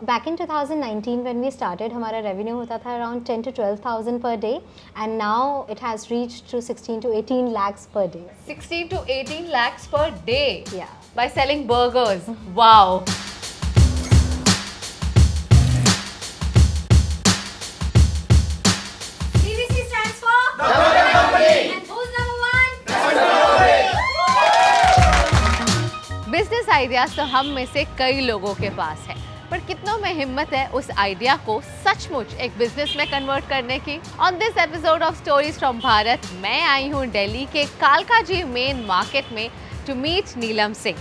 back in 2019 when we started, हमारा revenue होता था around 10 to 12,000 per day, and now it has reached to 16 to 18 lakhs per day. 16 to 18 lakhs per day. Yeah. By selling burgers. Wow. BBC stands for Number Company. And who's number one? Business ideas तो हम में से कई लोगों के पास है, पर कितनों में हिम्मत है उस आइडिया को सचमुच एक बिजनेस में कन्वर्ट करने की। On this episode of stories from Bharat मैं आई हूँ दिल्ली के कालकाजी मेन मार्केट में to meet Neelam Singh.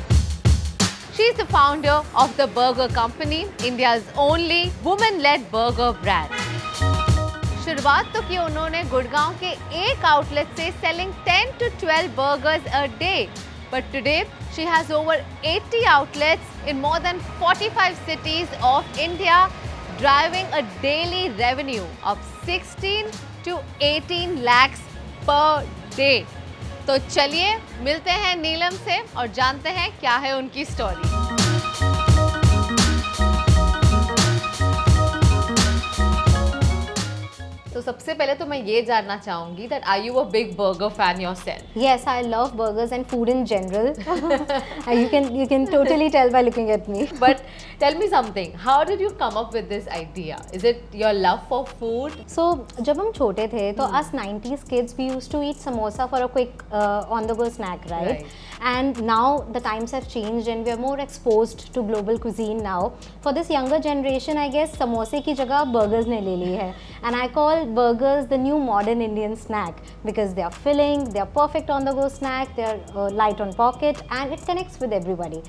She is the founder of the burger company, India's only women led burger brand. शुरुआत तो की उन्होंने गुड़गांव के एक आउटलेट से selling 10 to 12 burgers a day, but today she has over 80 outlets in more than 45 cities of India, driving a daily revenue of 16 to 18 lakhs per day. तो चलिए मिलते हैं नीलम से और जानते हैं क्या है उनकी स्टोरी। तो सबसे पहले तो मैं ये जानना चाहूंगी that are you a big burger fan yourself? Yes, I love burgers and food in general. You can totally tell by looking at me. But tell me something, how did you come up with this idea? Is it your love for food? So जब हम छोटे थे तो us 90s kids we used to eat samosa for a quick on the go snack, right? And now the times have changed and we are more exposed to global cuisine now. For this younger generation, I guess samosa की जगह burgers ने ले ली है. And I call burgers the new modern Indian snack because they are filling, they are perfect on the go snack, they are light on pocket, and it connects with everybody.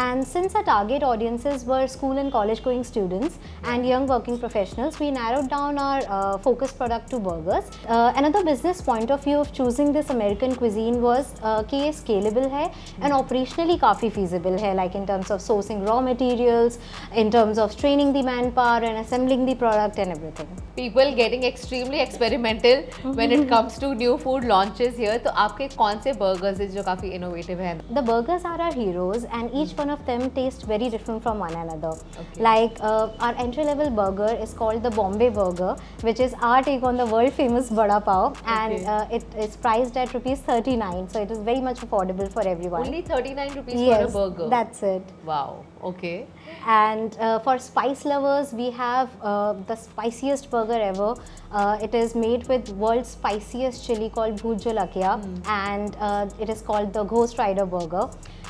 And since our target audiences were school and college going students and young working professionals, we narrowed down our focus product to burgers. Another business point of view of choosing this American cuisine was कि ये scalable है and operationally काफ़ी feasible है, like in terms of sourcing raw materials, in terms of training the manpower and assembling the product and everything. People getting extremely experimental when it comes to new food launches here. तो आपके कौन से burgers हैं जो काफ़ी innovative हैं? The burgers are our heroes and each one of them tastes very different from one another. Okay. Like our entry level burger is called the Bombay Burger, which is our take on the world famous Vada Pav, and it is priced at ₹39, so it is very much affordable for everyone. Only 39 rupees Yes, for a burger. that's it. Wow. Okay. And for spice lovers, we have the spiciest burger ever. It is made with world's spiciest chili called Bhoot Jolakia, and it is called the Ghost Rider Burger.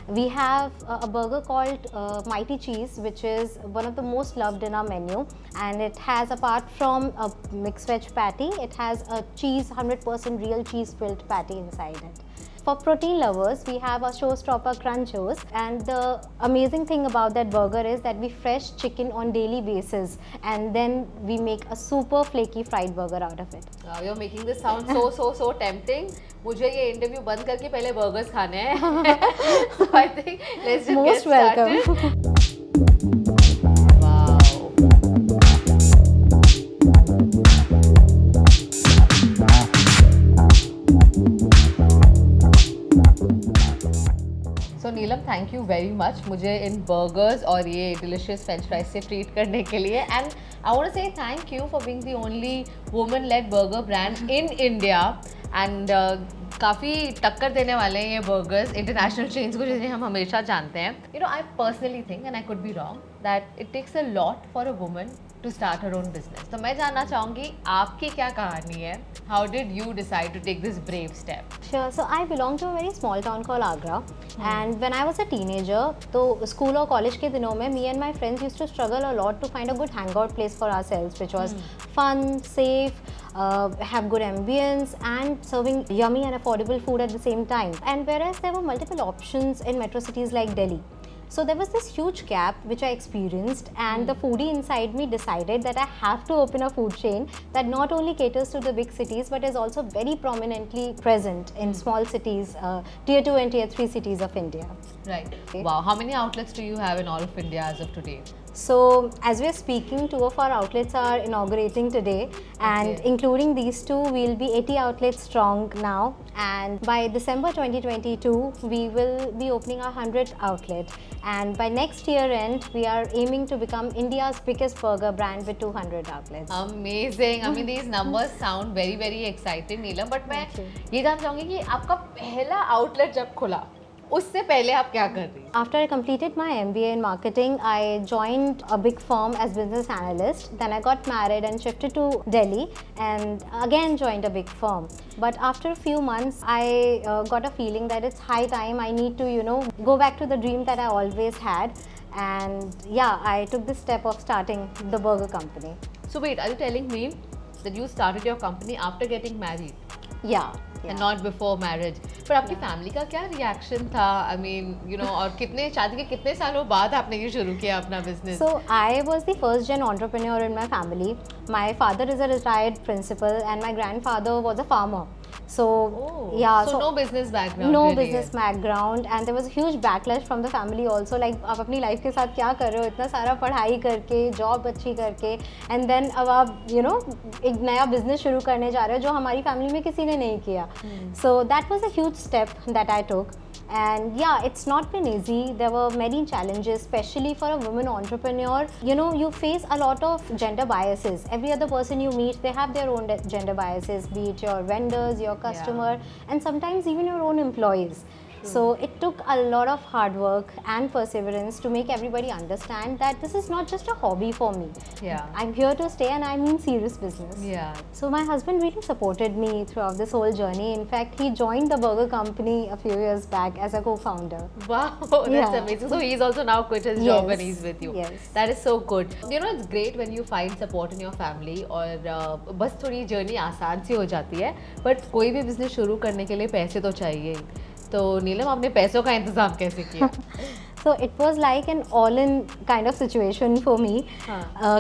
We have a burger called Mighty Cheese, which is one of the most loved in our menu, and it has, apart from a mixed veg patty, it has a cheese, 100% real cheese filled patty inside it. For protein lovers, we have our showstopper Crunchos, and the amazing thing about that burger is that we fresh chicken on daily basis, and then we make a super flaky fried burger out of it. Wow, you're making this sound so tempting. मुझे ये interview बंद करके पहले burgers खाने हैं. So I think let's just Most get started. welcome. Wow. So Neelam, thank you very much मुझे इन burgers और ये डिलिशियस फ्रेंच फ्राइज से ट्रीट करने के लिए, एंड आई वांट टू से thank you for being the only women led burger brand in India, and काफ़ी टक्कर देने वाले हैं ये बर्गर्स इंटरनेशनल चेन्स को जिन्हें हम हमेशा जानते हैं. You know, I personally think, and I could be wrong, that it takes a lot for a woman to start her own business. तो मैं जानना चाहूँगी आपकी क्या कहानी है. How did you decide to take this brave step? Sure. So I belong to a very small town called Agra, and when I was a teenager, तो school और college के दिनों में me and my friends used to struggle a lot to find a good hangout place for ourselves, which was fun, safe, have good ambience, and serving yummy and affordable food at the same time. And whereas there were multiple options in metro cities like Delhi, so there was this huge gap which I experienced, and the foodie inside me decided that I have to open a food chain that not only caters to the big cities but is also very prominently present in small cities, tier 2 and tier 3 cities of India. Right. Wow. How many outlets do you have in all of India as of today? So as we are speaking, 2 of our outlets are inaugurating today, and including these 2, we'll be 80 outlets strong now. And by December 2022, we will be opening our 100th outlet. And by next year end, we are aiming to become India's biggest burger brand with 200 outlets. Amazing. I mean, these numbers sound very, very exciting, Neelam. But मैं ये जानना चाहूँगी कि आपका पहला outlet जब खुला, उससे पहले आप क्या कर रही? After I completed my MBA in marketing, I joined a big firm as business analyst. Then I got married and shifted to Delhi, and again joined a big firm. But after a few months, I got a feeling that it's high time I need to, go back to the dream that I always had. And yeah, I took the step of starting the burger company. So wait, are you telling me that you started your company after getting married? Yeah. And not before marriage. पर आपकी family का क्या reaction था? I mean, और शादी के कितने सालों बाद आपने ये शुरू किया अपना business? So I was the first gen entrepreneur in my family. My father is a retired principal and my grandfather was a farmer. So yeah, so no business background. No really business background, and there was a huge backlash from the family also. Like आप अपनी life के साथ क्या कर रहे हो, इतना सारा पढ़ाई करके, जॉब अच्छी करके, and then अब आप एक नया बिजनेस शुरू करने जा रहे हो जो हमारी फैमिली में किसी ने नहीं किया. So that was a huge step that I took. And yeah, it's not been easy. There were many challenges, especially for a woman entrepreneur. You face a lot of gender biases. Every other person you meet, they have their own gender biases, be it your vendors, your customer, and sometimes even your own employees. So it took a lot of hard work and perseverance to make everybody understand that this is not just a hobby for me. Yeah. I'm here to stay and I mean serious business. Yeah. So my husband really supported me throughout this whole journey. In fact, he joined the burger company a few years back as a co-founder. Wow, that's amazing. So he's also now quit his job and he's with you. Yes. That is so good. It's great when you find support in your family और बस थोड़ी journey आसान सी हो जाती है. But कोई भी business शुरू करने के लिए पैसे तो चाहिए ही. तो नीलम आपने पैसों का इंतजाम कैसे किया? So it was like an all-in kind of situation for me.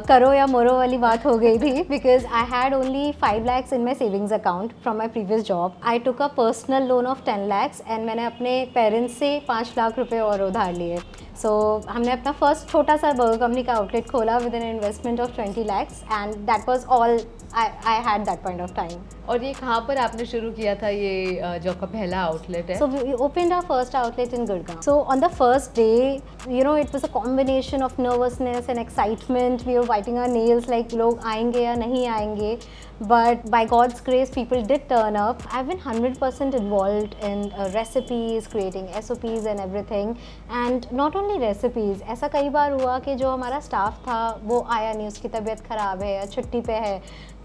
करो या मरो वाली बात हो गई थी because I had only 5 lakhs in my savings account from my previous job. I took a personal loan of 10 lakhs and मैंने अपने पेरेंट्स से 5 लाख रुपए और उधार लिए. So हमने अपना फर्स्ट छोटा सा बर्गर कंपनी का आउटलेट खोला with an investment of 20 lakhs and that was all I had that point of time. और ये कहाँ पर आपने शुरू किया था ये जो आपका पहला आउटलेट है? So we opened our first outlet in Gurgaon. So on the first day, it was a combination of nervousness and excitement. We were biting our nails like लोग आएंगे या नहीं आएंगे. But by God's grace, people did turn up. I've been 100% involved in recipes, creating SOPs and everything. And not only recipes, ऐसा कई बार हुआ कि जो हमारा staff था वो आया नहीं, उसकी तबीयत ख़राब है या छुट्टी पे है.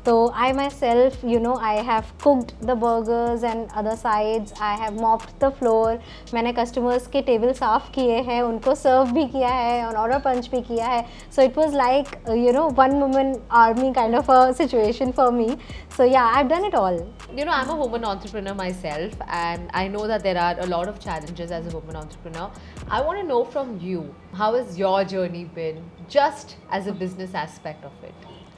So I myself, I have cooked the burgers and other sides. I have mopped the floor. मैंने customers के table साफ किए हैं, उनको serve भी किया है और order punch भी किया है. So it was like, one woman army kind of a situation for me. So yeah, I've done it all. I'm a woman entrepreneur myself and I know that there are a lot of challenges as a woman entrepreneur. I want to know from you, how has your journey been just as a business aspect of it?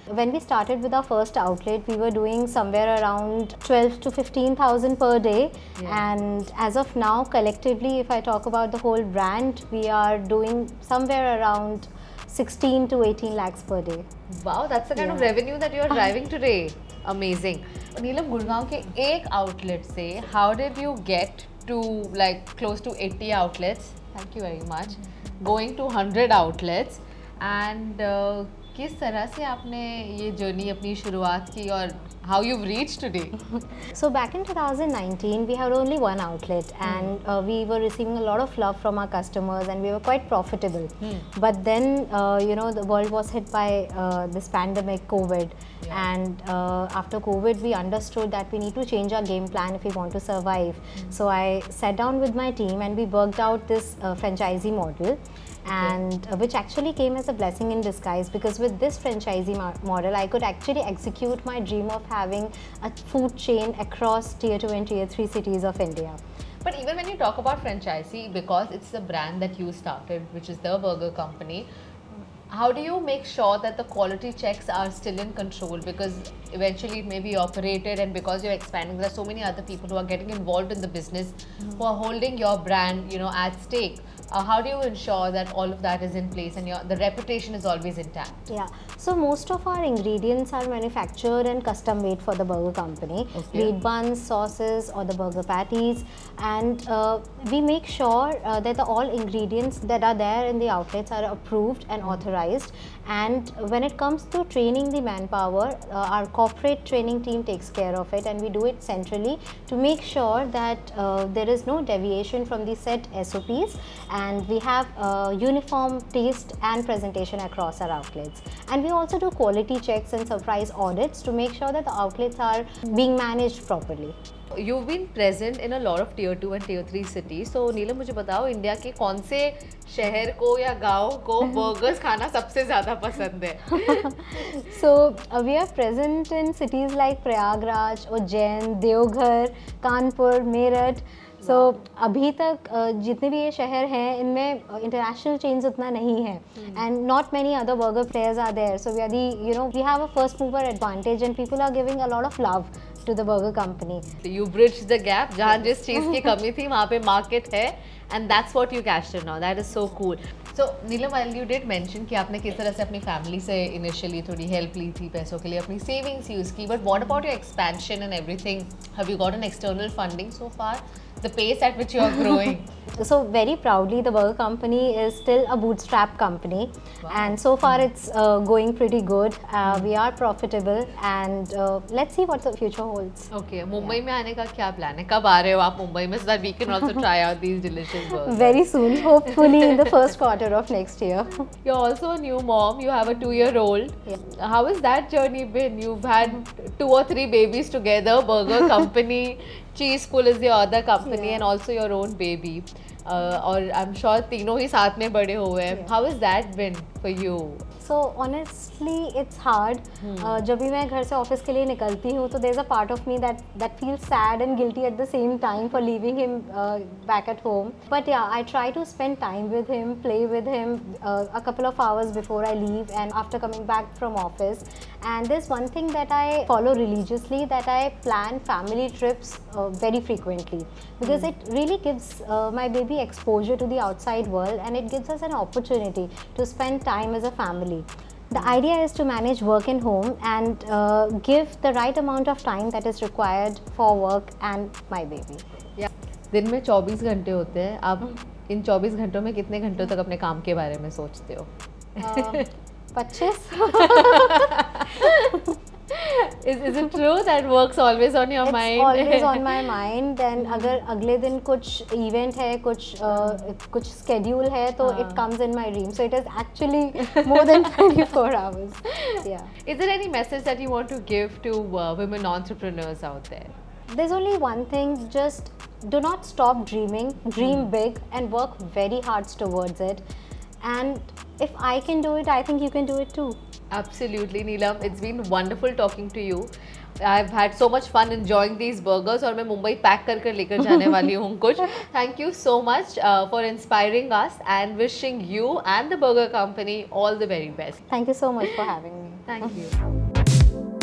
When we started with our first outlet, we were doing somewhere around 12 to 15,000 per day. And as of now, collectively, if I talk about the whole brand, we are doing somewhere around 16 to 18 lakhs per day. Wow, that's the kind of revenue that you are driving today. Amazing. Neelam, Gurgaon के एक outlet से, how did you get to like close to 80 outlets? Thank you very much. Going to 100 outlets and किस तरह से आपने ये journey अपनी शुरुआत की और how you've reached today? So back in 2019, we had only one outlet and we were receiving a lot of love from our customers and we were quite profitable. But then, the world was hit by this pandemic, COVID. And after COVID, we understood that we need to change our game plan if we want to survive. So I sat down with my team and we worked out this franchisee model. And which actually came as a blessing in disguise because with this franchisee model, I could actually execute my dream of having a food chain across tier 2 and tier 3 cities of India. But even when you talk about franchisee, because it's the brand that you started, which is the burger company, How do you make sure that the quality checks are still in control? Because eventually it may be operated, and because you're expanding, there are so many other people who are getting involved in the business, who are holding your brand, at stake. How do you ensure that all of that is in place and the reputation is always intact? Yeah, so most of our ingredients are manufactured and custom made for the burger company. Okay. Be it buns, sauces, or the burger patties, and we make sure that all ingredients that are there in the outlets are approved and authorized. And when it comes to training the manpower, our corporate training team takes care of it, and we do it centrally to make sure that there is no deviation from the set SOPs, and we have uniform taste and presentation across our outlets. And we also do quality checks and surprise audits to make sure that the outlets are being managed properly. You've been present in a lot of tier 2 and tier 3 cities. So नीलम, मुझे बताओ India के कौन से शहर को या गांव को बर्गर्स खाना सबसे ज़्यादा पसंद है? So we are present in cities like Prayagraj, Ujjain, Deoghar, Kanpur, Meerut. So अभी तक जितने भी ये शहर हैं इनमें इंटरनेशनल चेन्स उतना नहीं है, and not many other burger players are there. So we are we have a first mover advantage, and people are giving a lot of love to the burger company. You bridged the gap. जहाँ जिस चीज़ की कमी थी वहाँ पे market है, and that's what you cashed in now. That is so cool. So Neelam, while you did mention कि आपने किस तरह से अपनी family से initially थोड़ी help ली थी पैसों के लिए, अपनी savings use की, but what about your expansion and everything? Have you got an external funding so far? The pace at which you are growing. So very proudly, the burger company is still a bootstrap company. Wow. And so far it's going pretty good. We are profitable, and let's see what the future holds. Okay, Mumbai में आने का क्या plan है? कब आ रहे हो आप मुंबई में, so that we can also try out these delicious burgers? Very soon, hopefully in the first quarter of next year. You're also a new mom. You have a 2-year-old. Yeah. How has that journey been? You've had 2 or 3 babies together, burger company, cheese pool is the other company, Yeah. and also your own baby. और I'm sure तीनों ही साथ में बड़े हुए हैं. How has that been for you? So honestly, it's hard. जब भी मैं घर से ऑफिस के लिए निकलती हूँ, तो there's a part of me that feels sad and guilty at the same time for leaving him back at home. But yeah, I try to spend time with him, play with him a couple of hours before I leave and after coming back from office. And there's one thing that I follow religiously, that I plan family trips very frequently, because it really gives my baby exposure to the outside world, and it gives us an opportunity to spend time as a family. The idea is to manage work and home and give the right amount of time that is required for work and my baby. Yeah. दिन में 24 घंटे होते हैं. आप इन 24 घंटों में कितने घंटों तक अपने काम के बारे में सोचते हो? 25. Is it true that work's always on your It's mind? always on my mind. Then अगर अगले दिन कुछ event है, कुछ schedule है, तो it comes in my dream. So it is actually more than 24 hours. Yeah. Is there any message that you want to give to women entrepreneurs out there? There's only one thing: just do not stop dreaming. Dream big and work very hard towards it. And if I can do it, I think you can do it too. Absolutely, Neelam. It's been wonderful talking to you. I've had so much fun enjoying these burgers, और मैं Mumbai pack कर लेकर जाने वाली हूँ कुछ. Thank you so much for inspiring us, and wishing you and the burger company all the very best. Thank you so much for having me. Thank you.